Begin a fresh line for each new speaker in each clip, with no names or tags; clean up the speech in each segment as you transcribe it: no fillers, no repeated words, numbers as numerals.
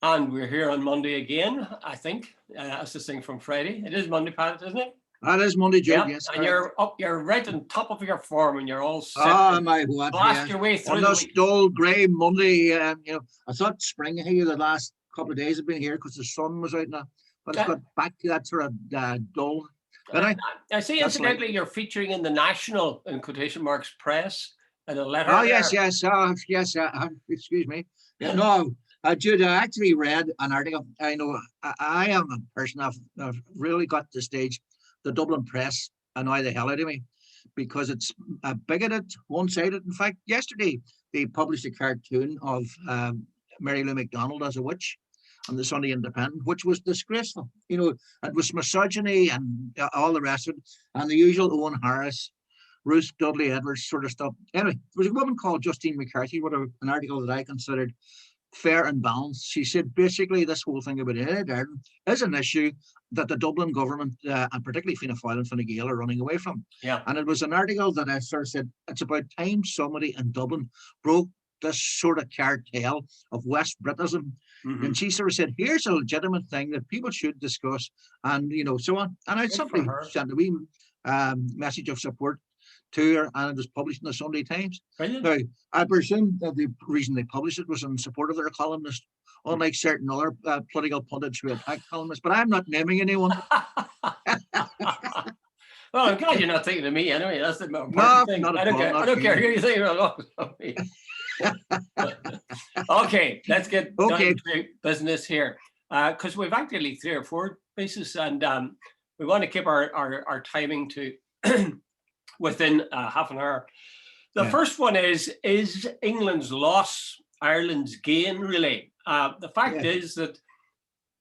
And we're here on Monday again, I think. That's this thing from Friday. It is Monday, Pat, isn't it?
That is Monday, Jude,
Yeah.
yes.
And you're right on top of your form and you're all set
Oh,
to
my God,
blast
yeah.
your way through
On
the
this
week.
dull, grey Monday, I thought spring here the last couple of days have been here because the sun was out now, but it's got back to that sort of dull.
I see, incidentally, you're featuring in the national, in quotation marks, press and a letter.
Oh, yes, yes, yes, excuse me. Yeah, no, Jude, I actually read an article. I know I am a person I've really got to the stage. The Dublin press annoy the hell out of me because it's bigoted, one-sided. In fact, yesterday they published a cartoon of Mary Lou McDonald as a witch on the Sunday Independent, which was disgraceful. It was misogyny and all the rest of it, and the usual Owen Harris, Ruth Dudley Edwards sort of stuff. Anyway, there was a woman called Justine McCarthy wrote an article that I considered fair and balanced. She said basically this whole thing about Ireland is an issue that the Dublin government, and particularly Fianna Fáil and Fine Gael, are running away from.
Yeah.
And it was an article that I sort of said, it's about time somebody in Dublin broke this sort of cartel of West Britism. Mm-hmm. And she sort of said, here's a legitimate thing that people should discuss, and so on. And I simply sent a wee message of support to her, and it was published in the Sunday Times.
Brilliant.
Now, I presume that the reason they published it was in support of their columnist, unlike certain other political pundits who attack columnists, but I'm not naming anyone.
Well, I'm glad you're not thinking of me anyway. That's the important thing. I don't care who you think of me. Okay, let's get down to business here. Because we've actually 3 or 4 pieces, and we want to keep our timing to within half an hour. The first one is England's loss Ireland's gain, really? The fact is that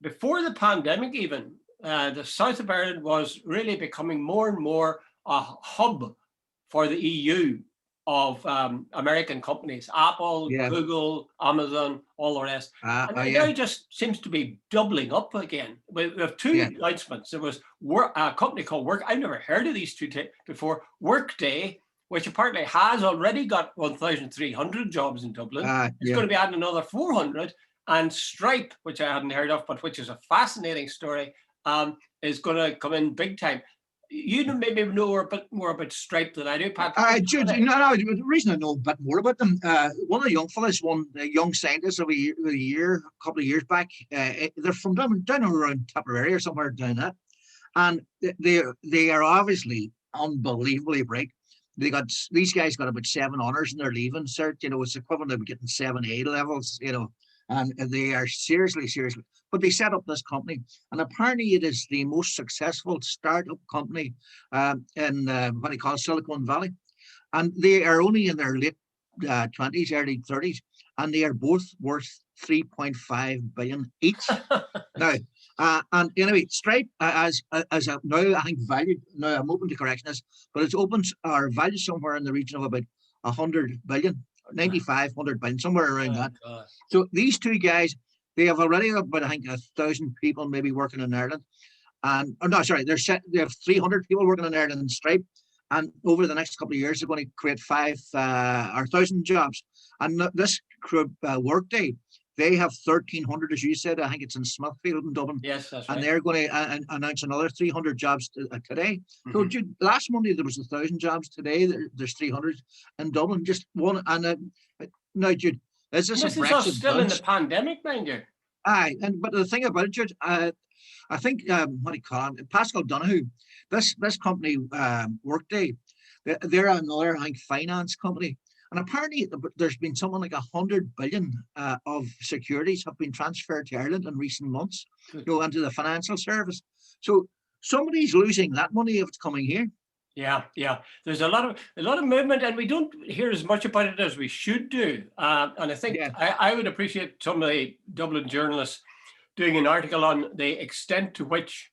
before the pandemic even, the south of Ireland was really becoming more and more a hub for the EU of American companies, Apple, Google, Amazon, all the rest. And it now just seems to be doubling up again. We have 2 announcements. There was a company called Work. I've never heard of these 2 before. Workday, which apparently has already got 1,300 jobs in Dublin. It's going to be adding another 400. And Stripe, which I hadn't heard of, but which is a fascinating story, is going to come in big time. You maybe know a bit more about Stripe than I do, Pat.
Jude, the reason I know a bit more about them, one of the young fellas, young scientist of a couple of years back, they're from down around Tipperary or somewhere down that, and they are obviously unbelievably bright. These guys got about 7 honours in their leaving cert. It's equivalent of getting 7 A levels. And they are seriously, but they set up this company, and apparently it is the most successful startup company in what they call Silicon Valley, and they are only in their late 20s, early 30s, and they are both worth 3.5 billion each. Now, and anyway, Stripe as a now I think valued. Now I'm open to correction this, but it's open or valued somewhere in the region of about 100 billion. 9,500 billion, somewhere around that. God. So these 2 guys, they have already about I think 1,000 people maybe working in Ireland, and they have 300 people working in Ireland in Stripe, and over the next couple of years they're going to create 1,000 jobs. And this Workday, they have 1,300, as you said. I think it's in Smithfield in Dublin.
Yes, that's right.
And they're going to announce another 300 jobs today. Mm-hmm. So Jude, last Monday there was 1,000 jobs. Today there's 300 in Dublin. Just one. And now, Jude, is this a Brexit
still in the pandemic, mind you?
Aye, but the thing about it, Jude, I think what do you call him? Pascal Donoghue. This company, Workday, they're another I think finance company. And apparently there's been something like 100 billion of securities have been transferred to Ireland in recent months, into the financial service. So somebody's losing that money if it's coming here.
Yeah. There's a lot of movement, and we don't hear as much about it as we should do. And I think I would appreciate some of the Dublin journalists doing an article on the extent to which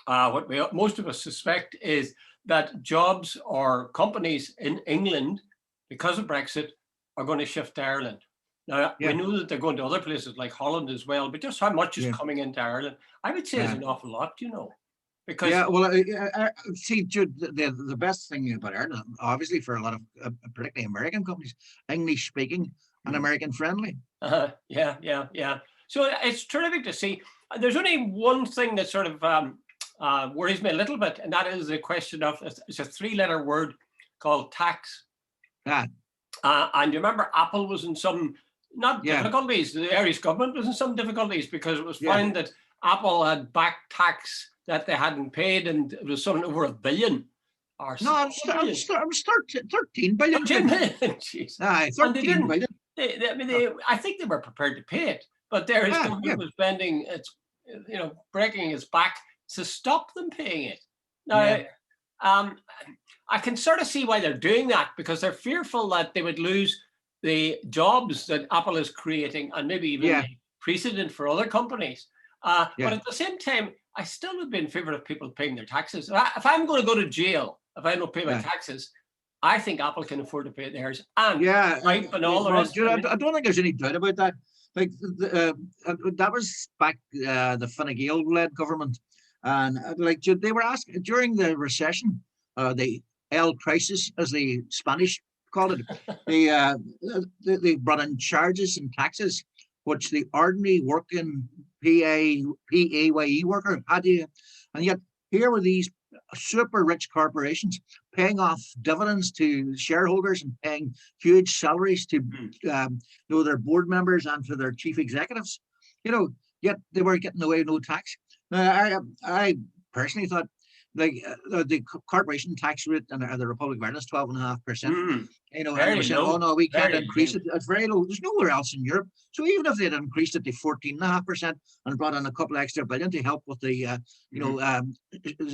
what most of us suspect is that jobs or companies in England, because of Brexit, are going to shift to Ireland. Now, we know that they're going to other places like Holland as well, but just how much is coming into Ireland, I would say is an awful lot, Because
see, Jude, the best thing about Ireland, obviously for a lot of particularly American companies, English speaking and American friendly.
Yeah. So it's terrific to see. There's only one thing that sort of worries me a little bit, and that is the question of, it's a three-letter word called tax.
Yeah.
And you remember Apple was in some, not
Yeah.
difficulties, the Irish government was in some difficulties because it was
Yeah.
found that Apple had back tax that they hadn't paid, and it was something over $1 billion. Or
No, it was 13 billion.
13 million, jeez.
Aye,
And they
13
didn't.
billion.
I mean, I think they were prepared to pay it, but their
Yeah,
government
yeah.
was bending its, breaking its back to stop them paying it. Now,
Yeah.
I can sort of see why they're doing that, because they're fearful that they would lose the jobs that Apple is creating, and maybe even
Yeah.
the precedent for other companies.
Yeah.
But at the same time, I still would be in favor of people paying their taxes. If I'm going to go to jail, if I don't pay my
Yeah.
taxes, I think Apple can afford to pay theirs. And
Yeah,
and all the
well,
rest.
Jude, I don't think there's any doubt about that. Like that was back the Fine Gael-led government, and like Jude, they were asking during the recession, the El crisis, as the Spanish called it, they brought in charges and taxes which the ordinary working PAYE worker had to, and yet here were these super rich corporations paying off dividends to shareholders and paying huge salaries to their board members and to their chief executives. Yet they were getting away with no tax. Now, I personally thought, like the corporation tax rate in the Republic of Ireland is 12.5%. And they were saying, oh no, we can't increase it. It's very low. There's nowhere else in Europe. So even if they'd increased it to 14.5% and brought in a couple extra billion to help with the,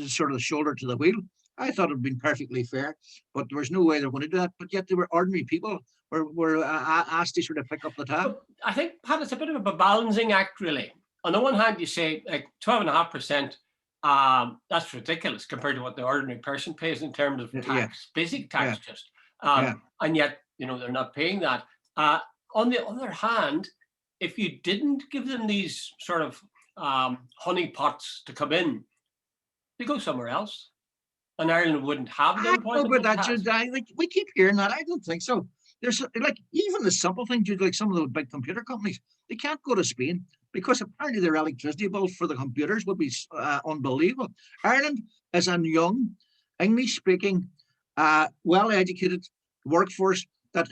sort of the shoulder to the wheel, I thought it'd been perfectly fair. But there was no way they're going to do that. But yet they were ordinary people were asked to sort of pick up the tab.
But I think, Pat, it's a bit of a balancing act, really. On the one hand, you say like 12.5%. That's ridiculous compared to what the ordinary person pays in terms of tax, basic tax, just. And yet, they're not paying that. On the other hand, if you didn't give them these sort of honey pots to come in, they go somewhere else, and Ireland wouldn't have them.
But like we keep hearing that. I don't think so. There's like even the simple thing, like some of the big computer companies, they can't go to Spain because apparently their electricity bill for the computers would be unbelievable. Ireland is a young, English-speaking, well-educated workforce that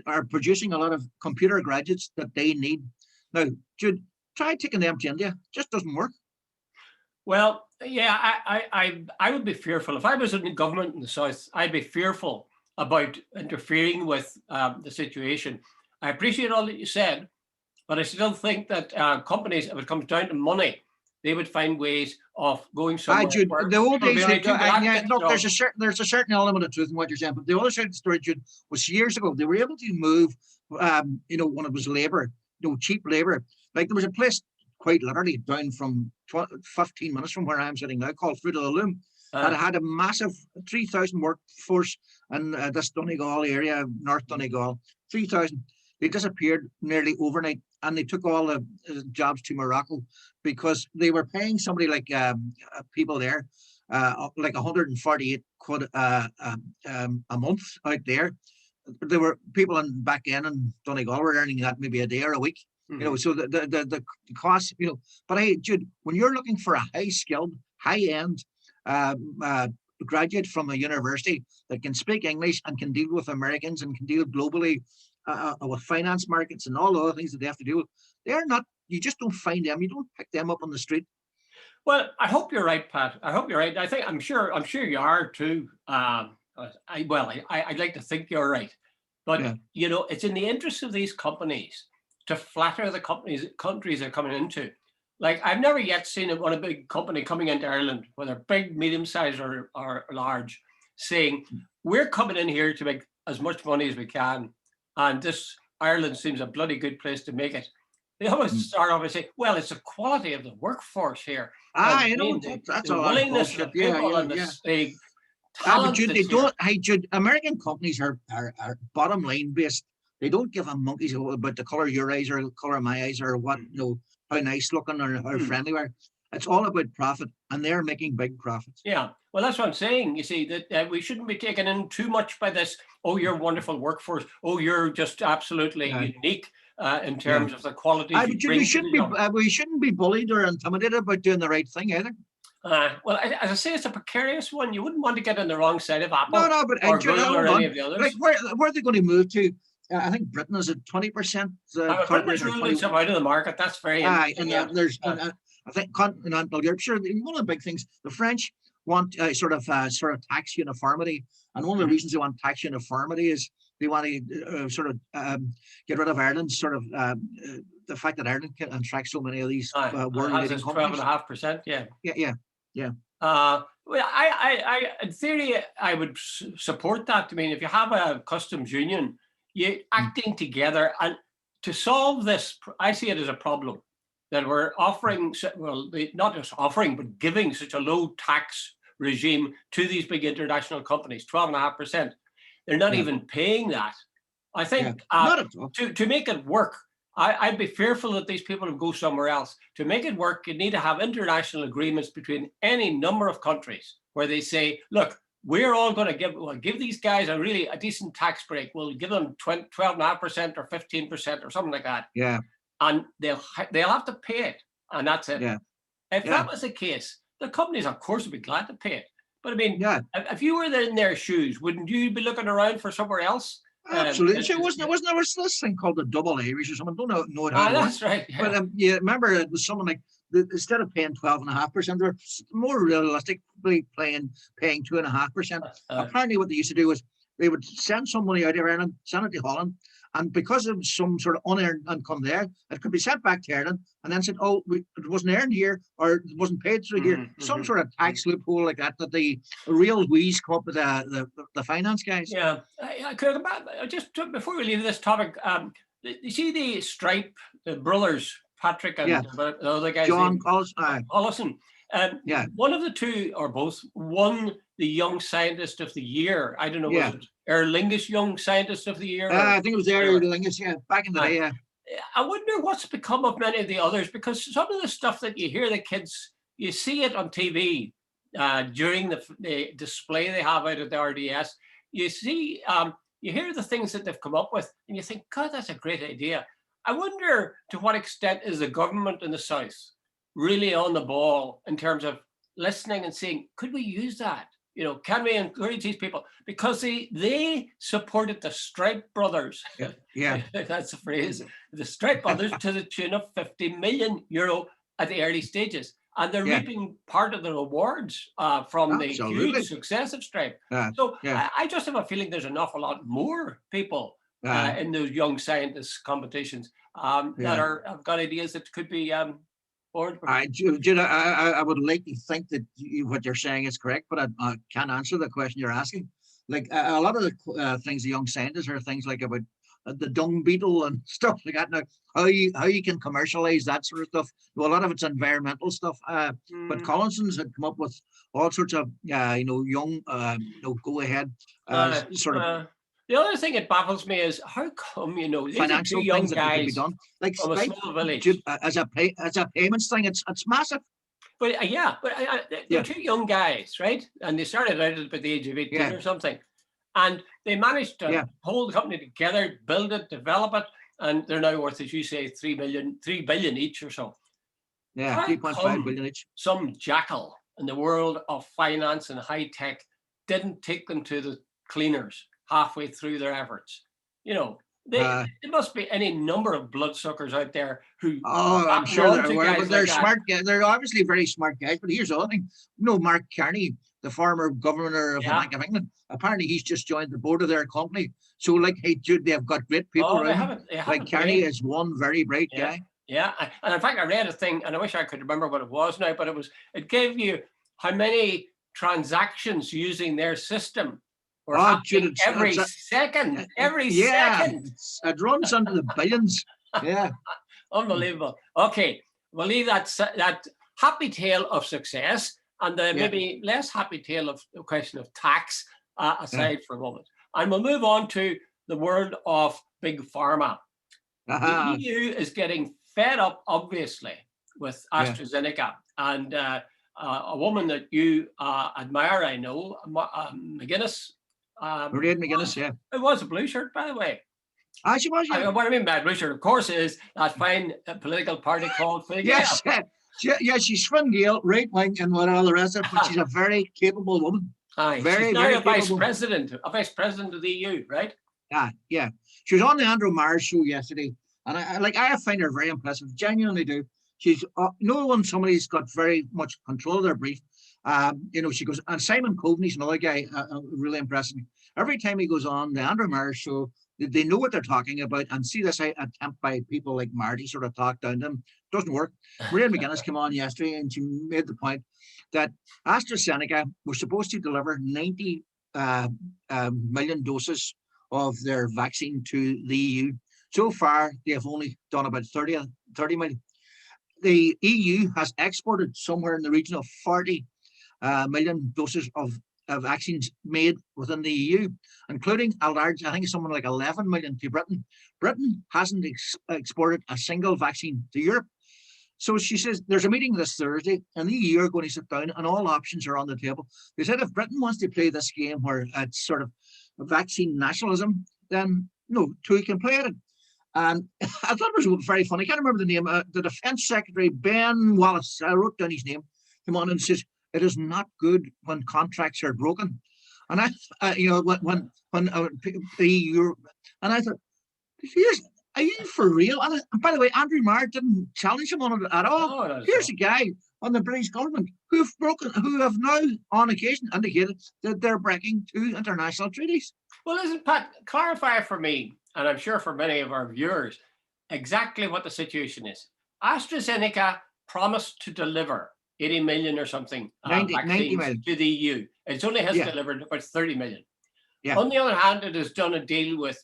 are producing a lot of computer graduates that they need. Now, Jude, try taking them to India. It just doesn't work.
Well, yeah, I would be fearful. If I was in the government in the South, I'd be fearful about interfering with the situation. I appreciate all that you said, but I still think that companies, if it comes down to money, they would find ways of going somewhere.
Jude, the old days, look, there's a certain element of truth in what you're saying, but the other side of the story, Jude, was years ago they were able to move, when it was labor, cheap labor. Like there was a place quite literally down from 15 minutes from where I'm sitting now called Fruit of the Loom. That had a massive 3,000 workforce in this Donegal area, North Donegal, 3,000. They disappeared nearly overnight, and they took all the jobs to Morocco because they were paying somebody like people there, like 148 quid a month out there. There were people back in Donegal were earning that maybe a day or a week. So the cost, But Jude, when you're looking for a high-skilled, high-end graduate from a university that can speak English and can deal with Americans and can deal globally with finance markets and all the other things that they have to do with, they're not. You just don't find them. You don't pick them up on the street.
Well, I hope you're right, Pat. I hope you're right. I'm sure you are too. I'd like to think you're right, but it's in the interest of these companies to flatter the countries they're coming into. Like I've never yet seen a big company coming into Ireland, whether big, medium-sized or large, saying we're coming in here to make as much money as we can, and this Ireland seems a bloody good place to make it. They always start off and say, "Well, it's the quality of the workforce here."
That's a lot of bullshit. But Jude, they don't. Hey, Jude, American companies are bottom line based. They don't give a monkeys about the color of your eyes or the color of my eyes or what how nice looking or how friendly we are. It's all about profit, and they're making big profits.
Yeah, well, that's what I'm saying. You see, that we shouldn't be taken in too much by this. Oh, you're a wonderful workforce. Oh, you're just absolutely unique. in terms of the qualities
But
you
Jude,
bring
we
to the
shouldn't be
job.
we shouldn't be bullied or intimidated about doing the right thing either.
Well, as I say, it's a precarious one. You wouldn't want to get on the wrong side of Apple
No, but
or
Jude,
Google or
hold
any
on.
of the others.
Like where are they going to move to? I think Britain is at 20%
Britain's
or
ruled
20.
itself out of the market. That's very interesting.
And there's I think continental Europe. Sure, one of the big things the French want sort of tax uniformity, and one of the reasons they want tax uniformity is they want to get rid of Ireland. The fact that Ireland can attract so many of these world-leading companies.
12.5%. Yeah.
Yeah.
Well, I in theory, I would support that. I mean, if you have a customs union, you acting together and to solve this, I see it as a problem that we're offering, well, not just offering, but giving such a low tax regime to these big international companies, 12.5%. They're not even paying that. I think to make it work, I'd be fearful that these people will go somewhere else. To make it work, you need to have international agreements between any number of countries where they say, look, we're all going to give these guys a decent tax break. We'll give them 12.5% or 15% or something like that.
Yeah.
And they'll have to pay it. And that's it.
Yeah.
If that was the case, the companies, of course, would be glad to pay it. But I mean, if you were in their shoes, wouldn't you be looking around for somewhere else?
Absolutely. So wasn't there was this thing called the double Irish or something? Don't know it.
That's right. Yeah.
But remember it was something like instead of paying 12.5%, they're more realistically paying 2.5%. Apparently, what they used to do was they would send some money out of Ireland, send it to Holland, and because of some sort of unearned income there, it could be sent back to Ireland, and then said, "Oh, it wasn't earned here, or it wasn't paid through here." Some sort of tax loophole like that. That the real wheeze come up with the finance guys.
Yeah, I could just before we leave this topic. You see the Stripe, the brothers, Patrick and the other guys,
John Collison.
One of the two or both won the Young Scientist of the Year. I don't know, was it Aer Lingus Young Scientist of the Year?
I think it was Aer Lingus, back in the day,
I wonder what's become of many of the others, because some of the stuff that you hear the kids, you see it on TV during the display they have out at the RDS. You see, you hear the things that they've come up with, and you think, God, that's a great idea. I wonder to what extent is the government in the South really on the ball in terms of listening and saying, could we use that? You know, can we encourage these people? Because they supported the Stripe brothers.
Yeah.
That's the phrase. The Stripe brothers to the tune of €50 million at the early stages. And they're reaping part of the rewards from the huge success of Stripe. I just have a feeling there's an awful lot more people in those young scientists competitions that have got ideas that could be
Jude, I would like to think that what you're saying is correct, but I can't answer the question you're asking. Like a lot of the things the young scientists are things like about the dung beetle and stuff like that. Now, how you can commercialize that sort of stuff. Well, a lot of it's environmental stuff. But Collinson's had come up with all sorts of young go ahead
The other thing that baffles me is how come these
financial
are two young
things that could be
guys
done, like
from a
Stripe,
small village.
as a payments thing, it's massive.
But they're two young guys, right? And they started out at about the age of 18 or something, and they managed to hold the company together, build it, develop it, and they're now worth, as you say, 3 billion each or so.
Yeah, 3.5 billion each.
Some jackal in the world of finance and high tech didn't take them to the cleaners halfway through their efforts. There must be any number of bloodsuckers out there who.
Oh, I'm sure there were, but they're smart guys. They're obviously very smart guys. But here's the other thing: Mark Carney, the former governor of the Bank of England, apparently he's just joined the board of their company. So, hey, Jude, they've got great people around. Like Carney is one very bright guy.
Yeah, and in fact, I read a thing, and I wish I could remember what it was now, but it gave you how many transactions using their system.
Jude,
every second.
It runs into the billions. Yeah.
Unbelievable. Okay, we'll leave that happy tale of success and the maybe less happy tale of the question of tax aside for a moment. And we'll move on to the world of big pharma. The EU is getting fed up, obviously, with Astrazeneka. And a woman that you admire, I know, McGuinness.
Mairead McGuinness,
It was a blue shirt, by the way.
She was, yeah.
What I mean by Richard, of course, is that fine political party called Fine Gael.
Yes, she's Fine Gael, right wing, and what all the rest of it, but she's a very capable woman.
She's now a vice president of the EU, right?
Yeah. She was on the Andrew Marrs show yesterday, and I find her very impressive. Genuinely do. She's somebody's got very much control of their brief. She goes, and Simon Coveney's another guy, really impressing me. Every time he goes on the Andrew Marrs show, they know what they're talking about, and see this attempt by people like Marty sort of talk down to them. Doesn't work. Maria McGuinness came on yesterday and she made the point that Astrazeneka was supposed to deliver 90 million doses of their vaccine to the EU. So far, they have only done about 30 million. The EU has exported somewhere in the region of 40 million doses of vaccines made within the EU, including a large, I think it's something like 11 million to Britain. Britain hasn't exported a single vaccine to Europe. So she says there's a meeting this Thursday, and the EU are going to sit down, and all options are on the table. They said if Britain wants to play this game where it's sort of vaccine nationalism, then no, we can play it. And I thought it was very funny. I can't remember the name. The Defence Secretary, Ben Wallace, I wrote down his name, came on and says, it is not good when contracts are broken. And when the EU, and I thought, are you for real? And by the way, Andrew Marr didn't challenge him on it at all.
No,
here's a guy on the British government who have now on occasion indicated that they're breaking 2 international treaties.
Well, listen, Pat, clarify for me, and I'm sure for many of our viewers, exactly what the situation is. AstraZeneca promised to deliver 80 million or something
90 million
to the EU. It only has delivered about 30 million.
Yeah.
On the other hand, it has done a deal with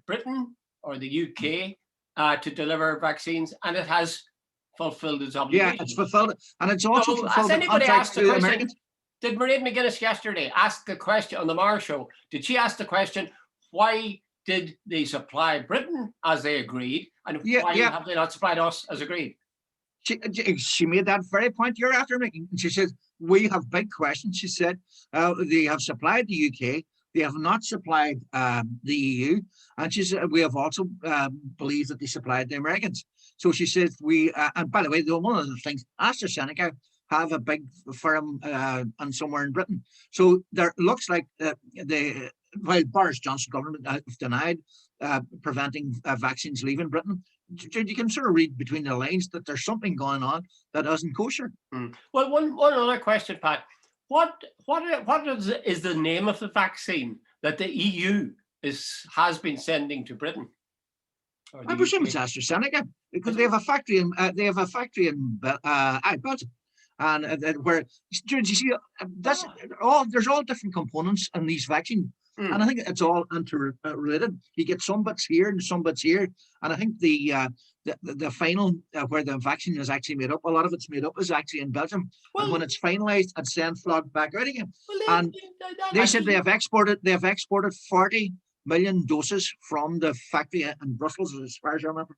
Britain or the UK to deliver vaccines, and it has fulfilled its obligation.
Yeah, it's fulfilled, and it's also fulfilled
the contracts to the Americans. Did Maria McGuinness yesterday ask the question on the Marr show? Did she ask the question, why did they supply Britain as they agreed, and why have they not supplied us as agreed?
She made that very point you're after making. She said, we have big questions. She said, they have supplied the UK. They have not supplied the EU. And she said, we have also believed that they supplied the Americans. So she says, and by the way, one of the things, AstraZeneca have a big firm and somewhere in Britain. So there looks like while Boris Johnson government have denied preventing vaccines leaving Britain, you can sort of read between the lines that there's something going on that isn't kosher.
Well, one other question, Pat. What is the name of the vaccine that the EU has been sending to Britain?
I presume it's AstraZeneca because they have a factory in Belgium, and where you see there's all different components in these vaccines. And I think it's all interrelated. You get some bits here and some bits here. And I think the final where the vaccine is actually made up, a lot of it's made up is actually in Belgium. And when it's finalized, it's then flogged back out again. And they said they have exported 40 million doses from the factory in Brussels, as far as I remember.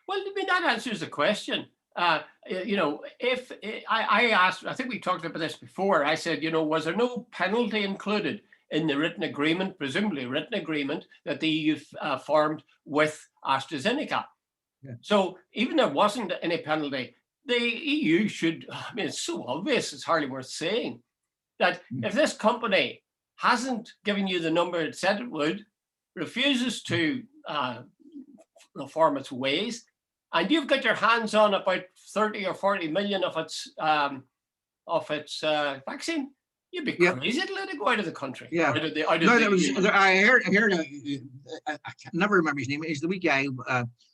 Well, I mean, that answers the question. If I asked, I think we talked about this before. I said, was there no penalty included in the written agreement, presumably written agreement, that the EU formed with AstraZeneca?
Yeah.
So even there wasn't any penalty, the EU should, I mean, it's so obvious, it's hardly worth saying, that if this company hasn't given you the number it said it would, refuses to reform its ways, and you've got your hands on about 30 or 40 million of its vaccine, you'd be crazy to let it go out of the country.
Yeah. I heard. I can never remember his name. He's the wee guy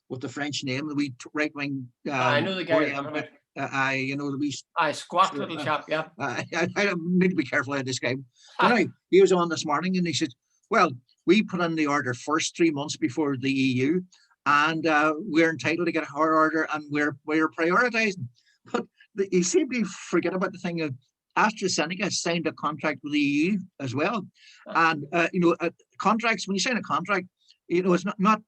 with the French name, the wee right wing.
I know the guy.
The wee.
Squat little chap. Yeah.
I need to be careful how I describe. Anyway, he was on this morning and he said, "Well, we put in the order first 3 months before the EU, and we're entitled to get our order, and we're prioritizing." But you seem to forget about the thing of AstraZeneca signed a contract with the EU as well, and contracts. When you sign a contract, it's not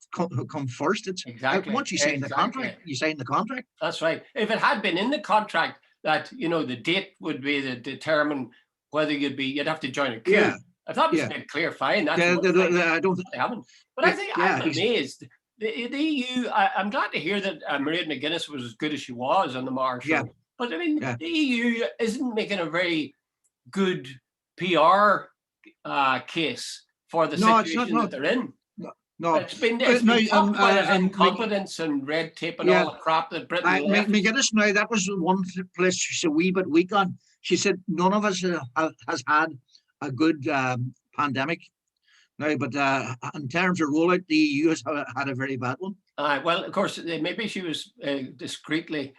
come first. It's
exactly
once you sign the contract, you sign the contract.
That's right. If it had been in the contract that the date would be to determine whether you'd have to join a queue.
Yeah.
If that was made clear, fine. That's
I don't.
They haven't. But I think I'm amazed. The EU. I'm glad to hear that Mairead McGuinness was as good as she was on the Marsh.
Yeah.
But I mean, the EU isn't making a very good PR case for the situation that they're in.
No,
it's been talked about as incompetence and red tape and all the crap that Britain left.
McGuinness, now that was one place she's a wee bit weak on. She said none of us has had a good pandemic. No, but in terms of rollout, the EU has had a very bad one.
Well, of course, maybe she was discreetly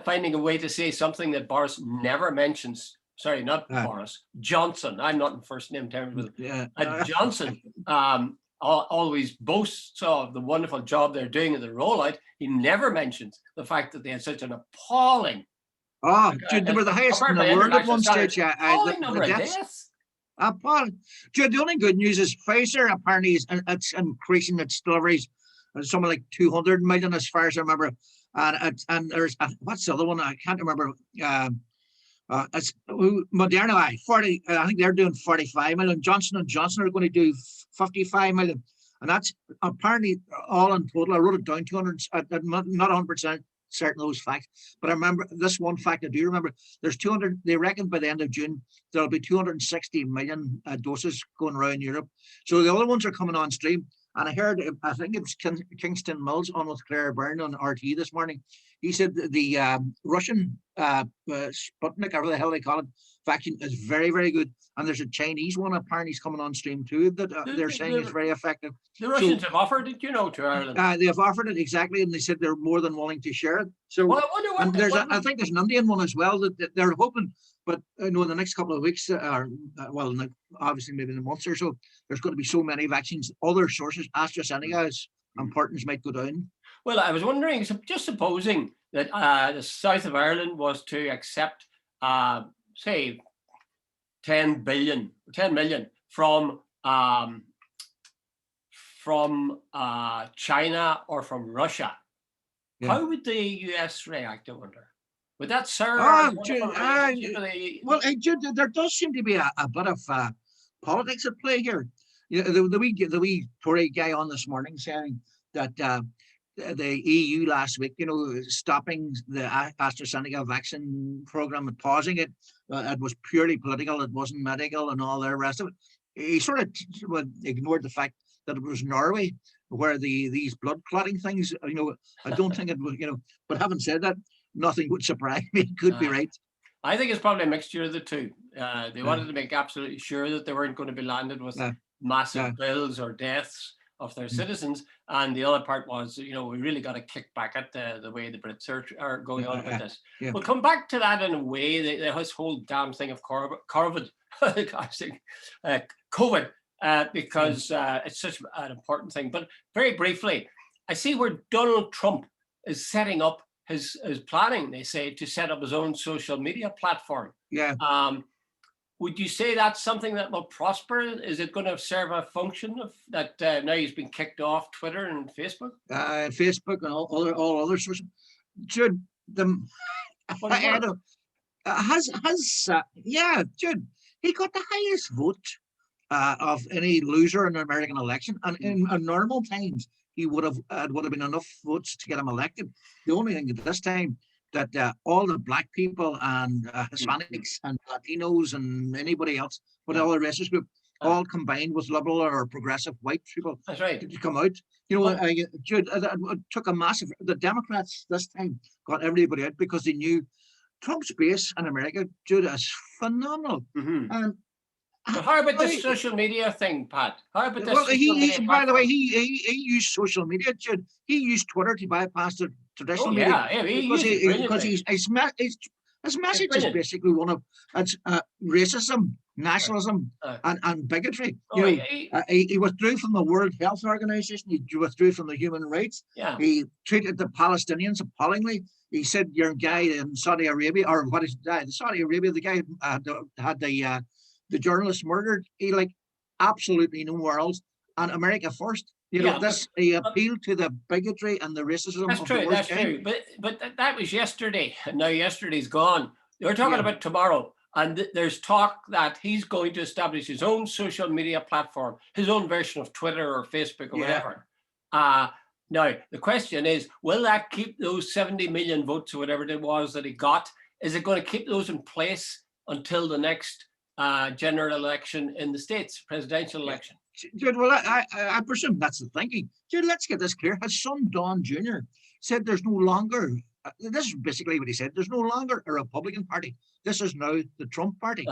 finding a way to say something that Boris never mentions. Sorry, not Boris, Johnson. I'm not in first name terms with him. Johnson always boasts of the wonderful job they're doing at the rollout. He never mentions the fact that they had such an appalling.
Jude, they were the highest in the world at one stage.
Appalling number of deaths.
Jude, the only good news is Pfizer apparently it's increasing its deliveries. Something like 200 million, as far as I remember. And there's what's the other one? I can't remember. It's Moderna. 40. I think they're doing 45 million. Johnson and Johnson are going to do 55 million, and that's apparently all in total. I wrote it down. 200. Not 100% certain of those facts, but I remember this one fact. I do remember. There's 200. They reckon by the end of June there'll be 260 million doses going around Europe. So the other ones are coming on stream. And I heard, I think it was Kingston Mills on with Claire Byrne on RT this morning. He said the Russian Sputnik, or whatever the hell they call it, vaccine is very, very good. And there's a Chinese one apparently is coming on stream too that they're saying is very effective.
The Russians have offered it, to Ireland.
They have offered it, exactly, and they said they're more than willing to share it. So,
well, I wonder
I think there's an Indian one as well that they're hoping. But in the next couple of weeks, obviously maybe in a month or so, there's going to be so many vaccines. Other sources, Astrazeneka's importance might go down.
Well, I was wondering, just supposing that the south of Ireland was to accept, say, 10 million from China or from Russia, how would the US react, I wonder? Would that serve? There
does seem to be a bit of politics at play here. The wee Tory guy on this morning saying that the EU last week, stopping the AstraZeneca vaccine program and pausing it, it was purely political. It wasn't medical and all the rest of it. He sort of ignored the fact that it was Norway where these blood clotting things. I don't think it was. But having said that, nothing would surprise me. It could be right.
I think it's probably a mixture of the two. They wanted to make absolutely sure that they weren't going to be landed with massive bills or deaths of their citizens. And the other part was, we really got to kick back at the way the Brits are going on with this. We'll come back to that in a way. This whole damn thing of COVID, because it's such an important thing. But very briefly, I see where Donald Trump is setting up his planning, they say, to set up his own social media platform. Would you say that's something that will prosper? Is it going to serve a function of that? Now he's been kicked off Twitter and Facebook.
Facebook and all other social. Jude, Jude, he got the highest vote of any loser in the American election, and in normal times he would have been enough votes to get him elected. The only thing at this time that all the black people and Hispanics and Latinos and anybody else, but all the racist group, all combined with liberal or progressive white people,
that's right,
to come out. Jude, it took a massive. The Democrats this time got everybody out because they knew Trump's base in America, Jude, is phenomenal. And
but how about this social media thing, Pat? How about this?
Well, by the way, he used social media. Jude. He used Twitter to bypass the traditional media. Because his message is basically one of racism, nationalism, and bigotry. He withdrew from the World Health Organization. He withdrew from the human rights. He treated the Palestinians appallingly. He said your guy in Saudi Arabia, or what is that? Saudi Arabia, the guy had the journalist murdered. He absolutely nowhere else, and America first. He appealed to the bigotry and the racism.
That's true. That's true. But that was yesterday, and now yesterday's gone. We're talking about tomorrow. And there's talk that he's going to establish his own social media platform, his own version of Twitter or Facebook or whatever. Now, the question is, will that keep those 70 million votes or whatever it was that he got? Is it going to keep those in place until the next general election in the States, presidential election?
Jude, well, I presume that's the thinking. Jude, let's get this clear. His son, Don Jr., said there's no longer, this is basically what he said, there's no longer a Republican Party. This is now the Trump Party.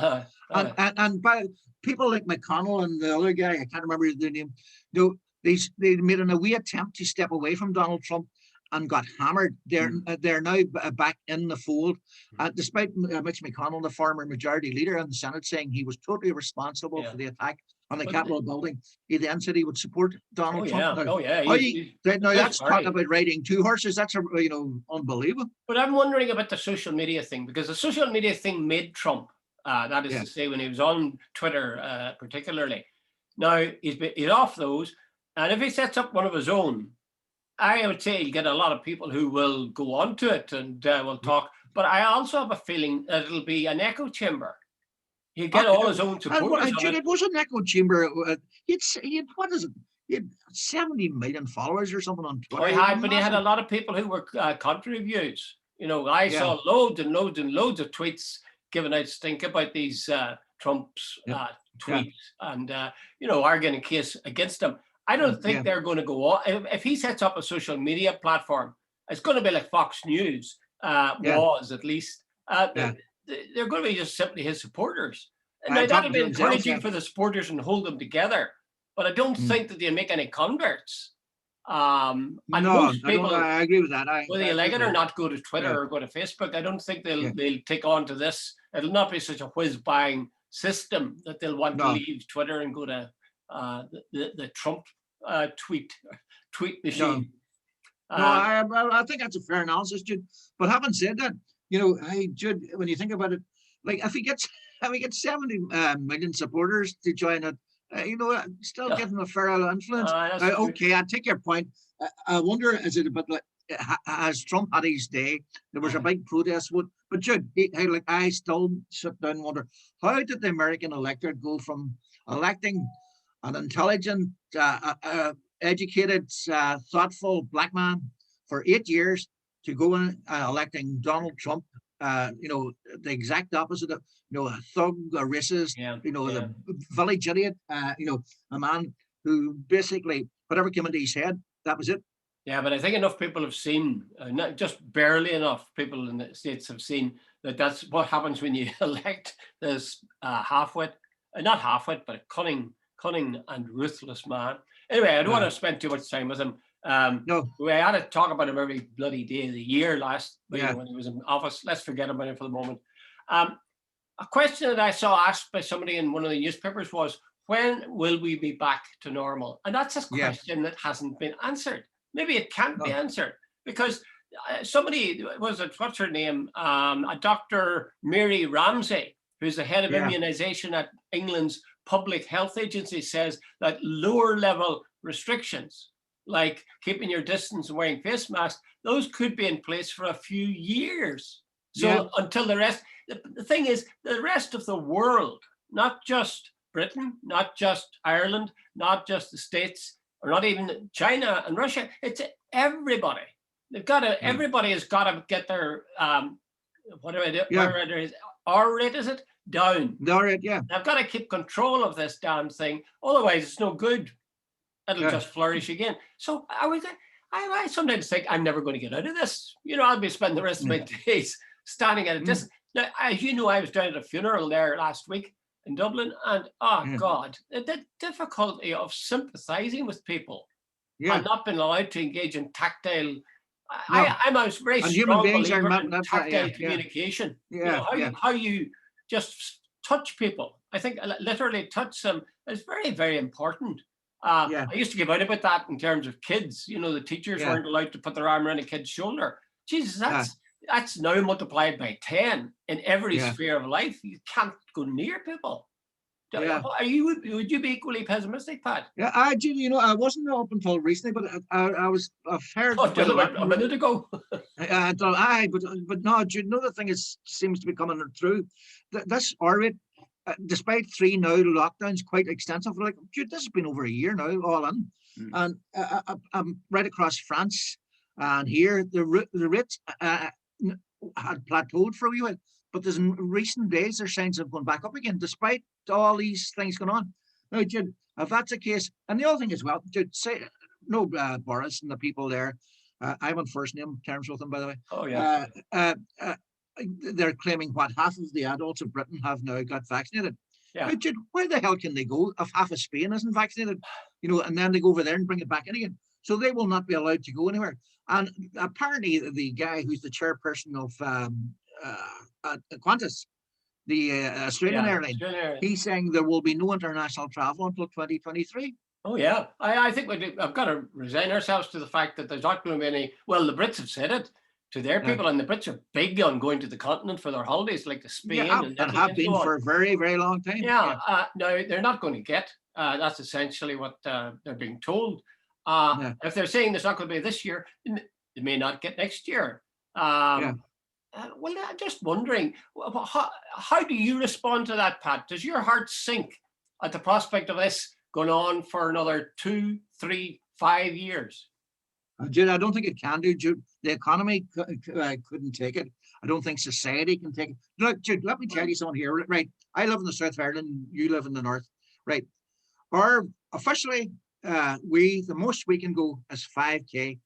And by people like McConnell and the other guy, I can't remember the name, they made an away attempt to step away from Donald Trump and got hammered. They're now back in the fold, despite Mitch McConnell, the former majority leader in the Senate, saying he was totally responsible for the attack on the Capitol building. He then said he would support Donald Trump. Now, now that's talking about riding two horses. That's unbelievable.
But I'm wondering about the social media thing, because the social media thing made Trump. That is to say, when he was on Twitter, particularly. Now he's off those, and if he sets up one of his own, I would say you get a lot of people who will go on to it and will talk. But I also have a feeling that it'll be an echo chamber. He get all his own supporters.
It was an echo chamber. He had 70 million followers or something on Twitter.
But he had a lot of people who were contrary views. I saw loads and loads and loads of tweets giving out stink about these Trump's tweets and arguing a case against them. I don't think they're going to go on. If he sets up a social media platform, it's going to be like Fox News was, at least. They're going to be just simply his supporters. Now, that'll be encouraging for the supporters and hold them together. But I don't think that they'll make any converts.
Most people, I agree with that.
Whether you like it or not, go to Twitter or go to Facebook. I don't think they'll take on to this. It'll not be such a whiz-bang system that they'll want to leave Twitter and go to the Trump tweet machine.
I think that's a fair analysis, Jude. But having said that, Jude, when you think about it, like if we get 70 million supporters to join it, still getting a fair influence. Okay, I take your point. I wonder, is it a bit like, has Trump had his day? There was a big protest. But Jude, I still sit down and wonder, how did the American electorate go from electing an intelligent, educated, thoughtful black man for 8 years to go and electing Donald Trump, the exact opposite of, a thug, a racist, the village idiot, a man who basically, whatever came into his head, that was it.
Yeah, but I think enough people have seen, not just barely enough people in the States have seen that that's what happens when you elect this half-wit, not half-wit, but a cunning and ruthless man. Anyway, I don't want to spend too much time with him. We had to talk about him every bloody day of the year last when he was in office. Let's forget about him for the moment. A question that I saw asked by somebody in one of the newspapers was, when will we be back to normal? And that's a question that hasn't been answered. Maybe it can't be answered because somebody, what's her name? A Dr. Mary Ramsey, who's the head of immunization at England's Public Health Agency, says that lower level restrictions, like keeping your distance and wearing face masks, those could be in place for a few years. So until the rest, the thing is, the rest of the world, not just Britain, not just Ireland, not just the States, or not even China and Russia, it's everybody. They've got to, everybody has got to get their, R rate, is it? Down.
R rate,
They've got to keep control of this damn thing. Otherwise, it's no good. It'll just flourish again. So I sometimes think I'm never going to get out of this. I'll be spending the rest of my days standing at a distance. Now, as you know, I was down at a funeral there last week in Dublin, and God, the difficulty of sympathizing with people and not being allowed to engage in tactile. I'm a very strong believer in tactile communication. How you just touch people. I think literally touch them is very, very important. I used to give out about that in terms of kids. The teachers weren't allowed to put their arm around a kid's shoulder. Jesus, that's now multiplied by 10 in every sphere of life. You can't go near people. Would you be equally pessimistic, Pat?
Yeah, I do. I wasn't up until recently, but I was a fair.
A minute ago.
but no, Jude, another thing seems to be coming through. This orbit, despite 3 now lockdowns, quite extensive. Like, Jude, this has been over a year now, all in, and I'm right across France, and here the rates had plateaued for a wee while, but there's in recent days there's signs of going back up again, despite all these things going on. Now, Jude, if that's the case, and the other thing as well, Jude, say no, Boris and the people there. I'm on first name terms with them, by the way.
Oh yeah.
They're claiming what half of the adults of Britain have now got vaccinated.
Yeah.
Now, Jude, where the hell can they go if half of Spain isn't vaccinated? And then they go over there and bring it back in again. So they will not be allowed to go anywhere. And apparently, the guy who's the chairperson of Qantas, the Australian airline, he's saying there will be no international travel until 2023.
Oh yeah, I think I've got to resign ourselves to the fact that there's not going to be any. Well, the Brits have said it to their people, and the Brits are big on going to the continent for their holidays, like to Spain,
and have been for a very, very long time.
Yeah, no, they're not going to get. That's essentially what they're being told. If they're saying there's not going to be this year, they may not get next year. Well, I'm just wondering, how do you respond to that, Pat? Does your heart sink at the prospect of this going on for another 2, 3, 5 years?
Jude, I don't think it can do, Jude. The economy couldn't take it. I don't think society can take it. Look, Jude, let me tell you something here. Right, I live in the south of Ireland. You live in the north. Right, officially, the most we can go is 5K.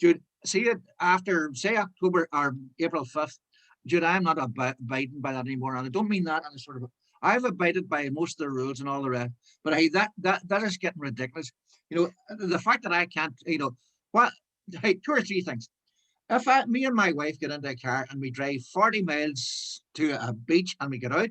Jude, see it after, say, October or April 5th. Jude, I'm not abiding by that anymore, and I don't mean that in a sort of. I've abided by most of the rules and all the rest, but hey, that is getting ridiculous. The fact that I can't, hey, 2 or 3 things. If me and my wife get into a car and we drive 40 miles to a beach and we get out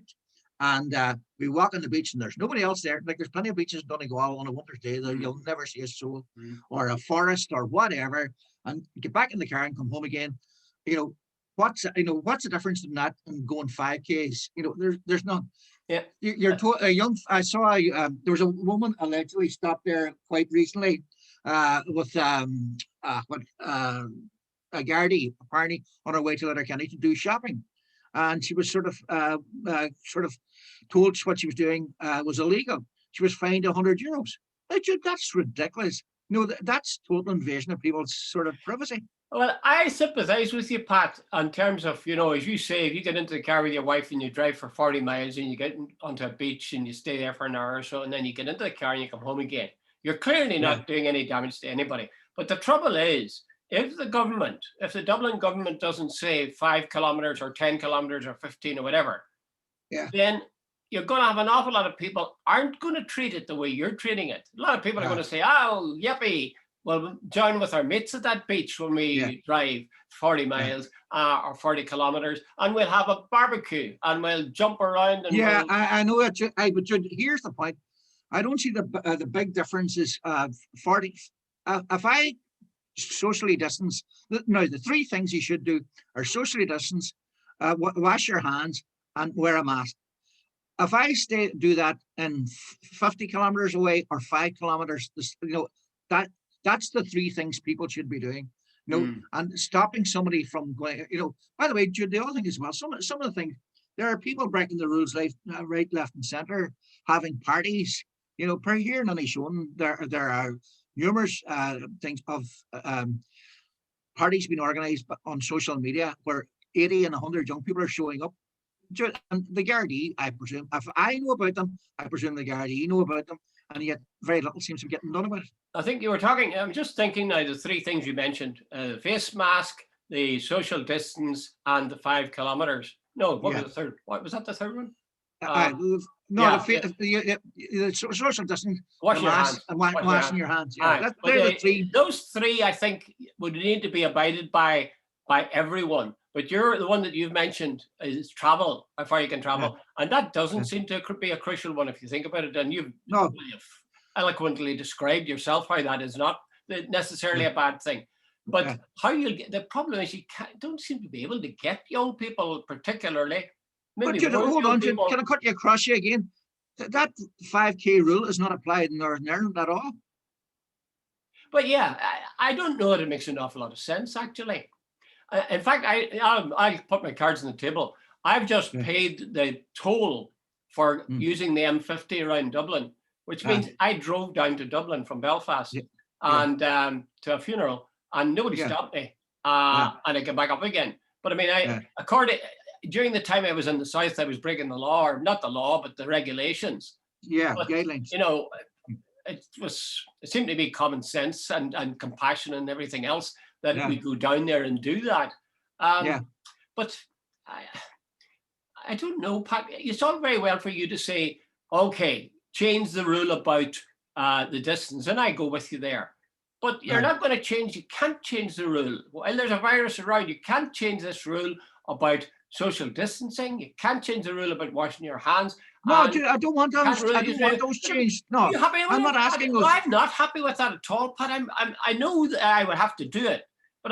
and we walk on the beach and there's nobody else there, like there's plenty of beaches in Donegal on a winter's day that you'll never see a soul, or a forest or whatever, and get back in the car and come home again, what's the difference in that and going 5Ks? There's none.
Yeah,
you're a young. I saw there was a woman allegedly stopped there quite recently with a Gardaí apparently on her way to Letterkenny to do shopping, and she was sort of told what she was doing was illegal. She was fined €100. That's ridiculous. That's total invasion of people's sort of privacy.
Well, I sympathise with you, Pat, in terms of, as you say, if you get into the car with your wife and you drive for 40 miles and you get onto a beach and you stay there for an hour or so, and then you get into the car and you come home again, you're clearly not doing any damage to anybody. But the trouble is, if the Dublin government doesn't say 5 kilometres or 10 kilometres or 15 or whatever, then you're going to have an awful lot of people aren't going to treat it the way you're treating it. A lot of people are going to say, oh, yippee, well, join with our mates at that beach when we drive 40 miles or 40 kilometres, and we'll have a barbecue and we'll jump around. And
I know that. But here's the point. I don't see the big difference is 40. If I socially distance, now the 3 things you should do are socially distance, wash your hands, and wear a mask. If I do that in 50 kilometres away or 5 kilometres, that's the 3 things people should be doing. And stopping somebody from going. By the way, Jude, the other thing as well, some of the things, there are people breaking the rules right, left, and centre, having parties. Per here in Inishowen, there are numerous things of parties being organised on social media where 80 and 100 young people are showing up. And the Gardaí, I presume, if I know about them, I presume the Gardaí know about them, and yet very little seems to be getting done about it.
I think you were talking, I'm just thinking now, the 3 things you mentioned, the face mask, the social distance, and the 5 kilometres. No, what was the third? What was that, the third one? The social distance,
wash your hands, and washing your hands. They're the 3.
Those 3, I think, would need to be abided by everyone. But the one that you've mentioned is travel, how far you can travel. And that doesn't seem to be a crucial one if you think about it. And you've eloquently described yourself how that is not necessarily a bad thing. But the problem is you don't seem to be able to get young people particularly.
But hold on, can I cut you across you again? That 5K rule is not applied in Northern Ireland at all.
But I don't know that it makes an awful lot of sense, actually. In fact, I'll put my cards on the table. I've just paid the toll for using the M50 around Dublin, which means I drove down to Dublin from Belfast and to a funeral, and nobody stopped me. And I came back up again. But I mean, during the time I was in the south, I was breaking the law, or not the law, but the regulations. But,
guidelines.
You know, it seemed to be common sense and compassion and everything else that we go down there and do that. But I don't know, Pat. It's all very well for you to say, okay, change the rule about the distance, and I go with you there. But you're not going to change. You can't change the rule. While there's a virus around, you can't change this rule about social distancing. You can't change the rule about washing your hands.
No, I don't want those. I don't want those changed. No, I'm not asking those.
I'm not happy with that at all, Pat. I know that I would have to do it, but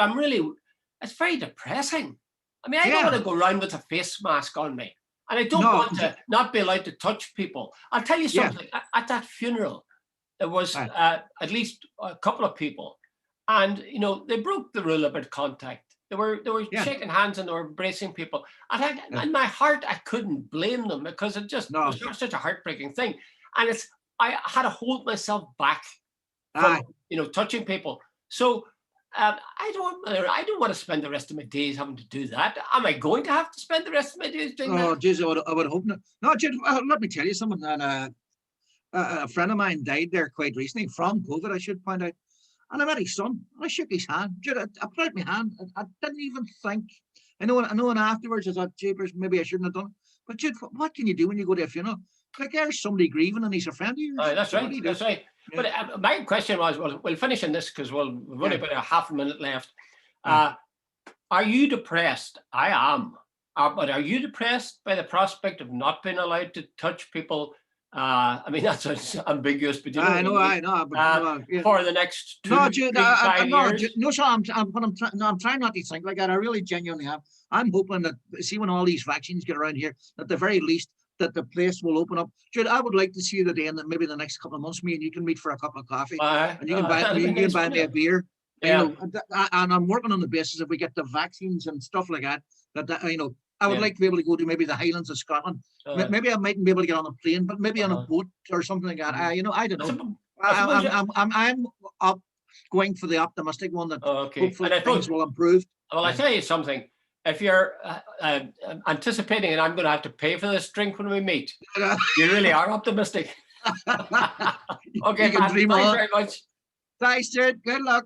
it's very depressing. I mean, I don't want to go around with a face mask on me, and I don't want to not be allowed to touch people. I'll tell you something. At that funeral, there was at least a couple of people, and you know, they broke the rule about contact. They were shaking hands and they were embracing people. And in my heart, I couldn't blame them, because it just was such a heartbreaking thing. And I had to hold myself back from touching people. So I don't want to spend the rest of my days having to do that. Am I going to have to spend the rest of my days doing that?
Oh, geez, I would hope not. No, Jude, let me tell you something. A friend of mine died there quite recently from COVID, I should point out. And I met his son. I shook his hand. Jude, I put out my hand. I didn't even think. I know, and afterwards I thought, jeepers, maybe I shouldn't have done it. But Jude, what can you do when you go to a funeral? Like, there's somebody grieving and he's a friend of yours.
That's right. That's right. Yeah. But my question was, well, we'll finish on this because we've only about a half a minute left. Are you depressed? I am. But are you depressed by the prospect of not being allowed to touch people? I mean, that sounds ambiguous, but
I know. But,
for the next 2,
Jude,
3, 5 years.
No, so I'm trying not to think like that. I really genuinely have. I'm hoping that, see, when all these vaccines get around here, at the very least, that the place will open up. Jude, I would like to see the day in maybe the next couple of months, me and you can meet for a cup of coffee, and you can buy me a beer.
Yeah.
You know, and I'm working on the basis if we get the vaccines and stuff like that, you know, I would like to be able to go to maybe the Highlands of Scotland. Maybe I mightn't be able to get on a plane, but maybe on a boat or something like that. You know, I don't know. I'm up going for the optimistic one that hopefully things will improve.
Well, I tell you something. If you're anticipating and I'm going to have to pay for this drink when we meet, you really are optimistic. Okay, man, thanks very much.
Thanks, Jude. Good luck.